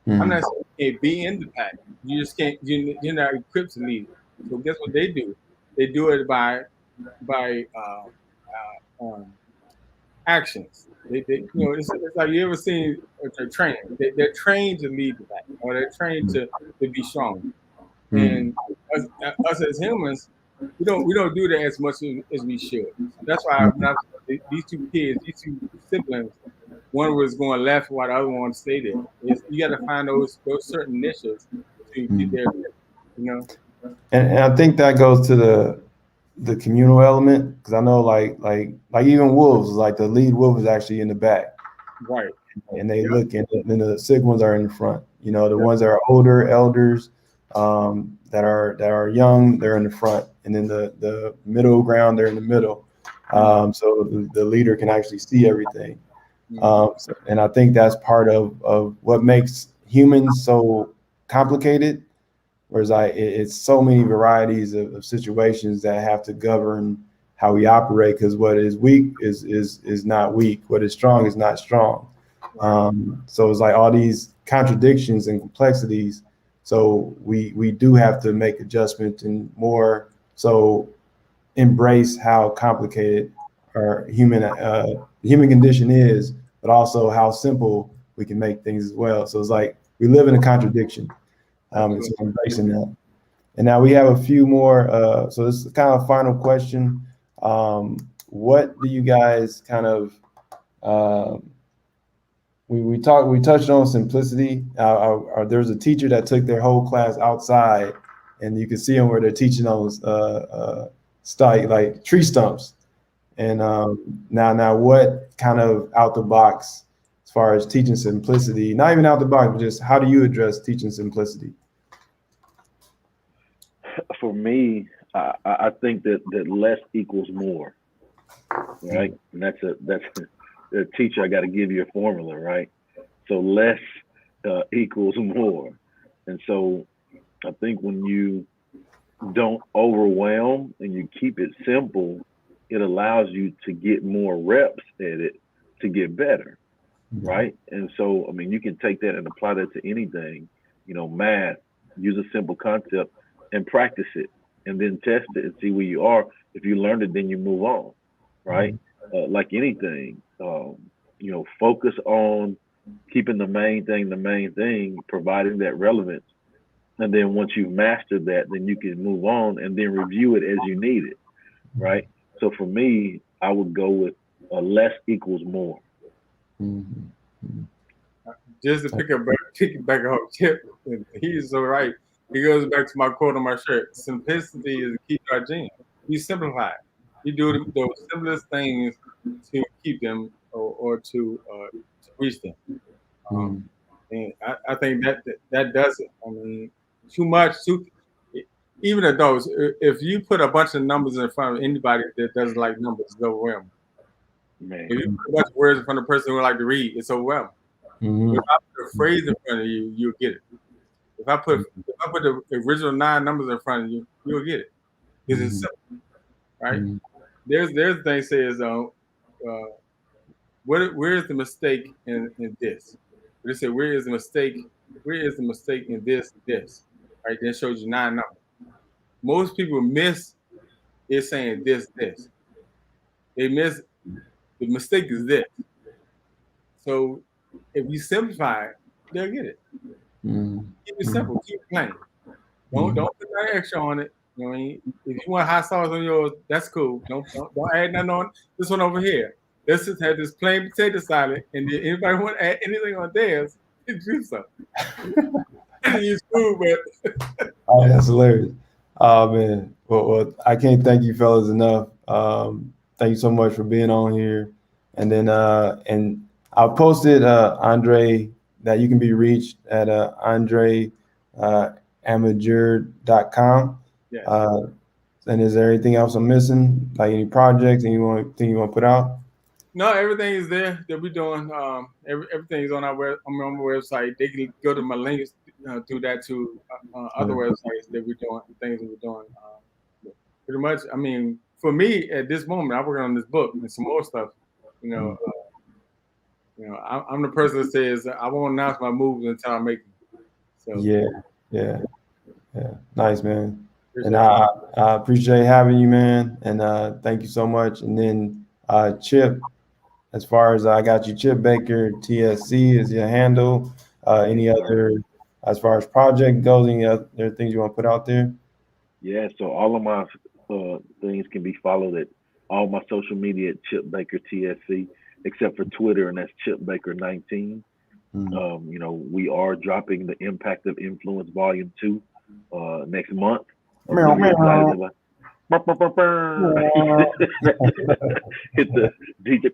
I'm not saying you can't be in the pack. You just can't. You're not equipped to lead it. So guess what they do? They do it by actions. They it's like you ever seen a training. They're trained to lead the pack, or they're trained to be strong. And us as humans, we don't do that as much as we should. So that's why these two kids, these two siblings, one was going left while the other one stayed there. You got to find those certain niches to get there. And I think that goes to the communal element, because I know like even wolves, like the lead wolf is actually in the back, right? And they look, and then the sick ones are in the front. The ones that are older, elders, that are young, they're in the front, and then the middle ground, they're in the middle. So the leader can actually see everything. And I think that's part of what makes humans so complicated. Whereas it's so many varieties of situations that have to govern how we operate, because what is weak is not weak. What is strong is not strong. So it's like all these contradictions and complexities. So we do have to make adjustments and more so embrace how complicated our human condition is, but also how simple we can make things as well. So it's like we live in a contradiction. And so embracing that. And now we have a few more. So this is kind of a final question. What do you guys kind of, we touched on simplicity. There's a teacher that took their whole class outside, and you can see them where they're teaching on like tree stumps. And now what kind of out the box, as far as teaching simplicity, not even out the box, but just how do you address teaching simplicity? For me, I think that less equals more, right? And that's a teacher. I got to give you a formula, right? So less equals more. And so I think when you don't overwhelm and you keep it simple, it allows you to get more reps at it to get better, right? And so, I mean, you can take that and apply that to anything, math, use a simple concept and practice it, and then test it and see where you are. If you learned it, then you move on, right? Like anything, focus on keeping the main thing, providing that relevance. And then once you've mastered that, then you can move on and then review it as you need it, right? So for me, I would go with less equals more. Just to pick back up Chip, he's so right. He goes back to my quote on my shirt: simplicity is the key to our gene. You simplify. You do the simplest things to keep them or to reach them. And I think that does it. I mean, too much. Even adults, if you put a bunch of numbers in front of anybody that doesn't like numbers, it's overwhelming. If you put a bunch of words in front of a person who like to read, it's overwhelming. If I put a phrase in front of you, you'll get it. If I put the original 9 numbers in front of you, you'll get it. Because it's simple, right? There's the thing says, where's the mistake in this? They say, where is the mistake? Where is the mistake in this? Right? Then it shows you 9 numbers. Most people miss it saying this. They miss the mistake is this. So if you simplify it, they'll get it. Keep it simple, keep it plain. Don't put that extra on it. You know what I mean? If you want hot sauce on yours, that's cool. Don't add nothing on this one over here. Let's just have this plain potato salad, and then anybody want to add anything on theirs, do so. It's cool, but oh, that's hilarious. Oh man, well, I can't thank you fellas enough. Thank you so much for being on here. And then and I'll post it, Andre, that you can be reached at Andre Amiger.com. Yes. And is there anything else I'm missing? Like any projects and you want to put out? No, everything is there that we're doing. Everything is on our on my website. They can go to my links through that to other websites that we're doing, things that we're doing. Pretty much, I mean, for me at this moment, I'm working on this book and some more stuff. You know, I'm the person that says I won't announce my moves until I make them. So Yeah. Nice, man. And appreciate it. I appreciate having you, man. And thank you so much. And then Chip, as far as I got you, Chip Baker, TSC is your handle. Any other, as far as project goes, any other things you want to put out there? Yeah, so all of my things can be followed at all my social media at Chip Baker TSC, except for Twitter, and that's Chip Baker 19. We are dropping the Impact of Influence Volume 2 next month. I'm really excited about. Hit the DJ.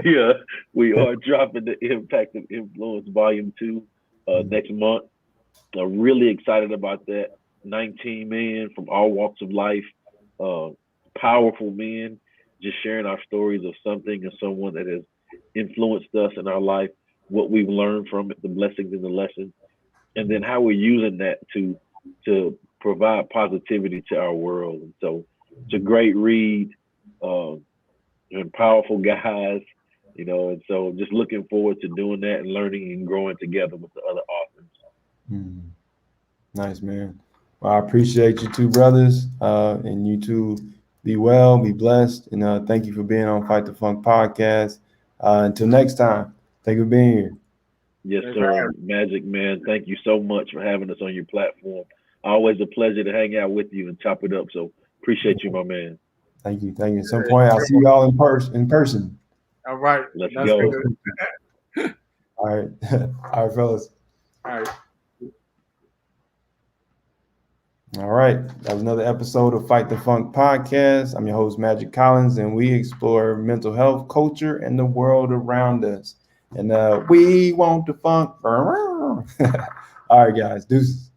Yeah, we are dropping the Impact of Influence Volume 2 next month. I'm really excited about that. 19 men from all walks of life, powerful men, just sharing our stories of something and someone that has influenced us in our life, what we've learned from it, the blessings and the lessons, and then how we're using that to provide positivity to our world. And so it's a great read, and powerful guys, and so just looking forward to doing that and learning and growing together with the other authors. Nice, man. Well, I appreciate you two brothers, and you two be well, be blessed, and thank you for being on Fight the Funk podcast. Until next time, thank you for being here. Yes, sir. Magic, man. Thank you so much for having us on your platform. Always a pleasure to hang out with you and chop it up. So appreciate you, my man. Thank you. At some point, I'll see you all in person. All right. Let's go. All right. All right, fellas. All right. All right. That was another episode of Fight the Funk podcast. I'm your host, Magic Collins, and we explore mental health, culture, and the world around us. And we want the funk. All right, guys. Deuces.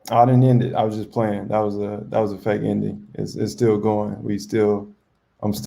I didn't end it. I was just playing. That was a fake ending. It's still going. I'm still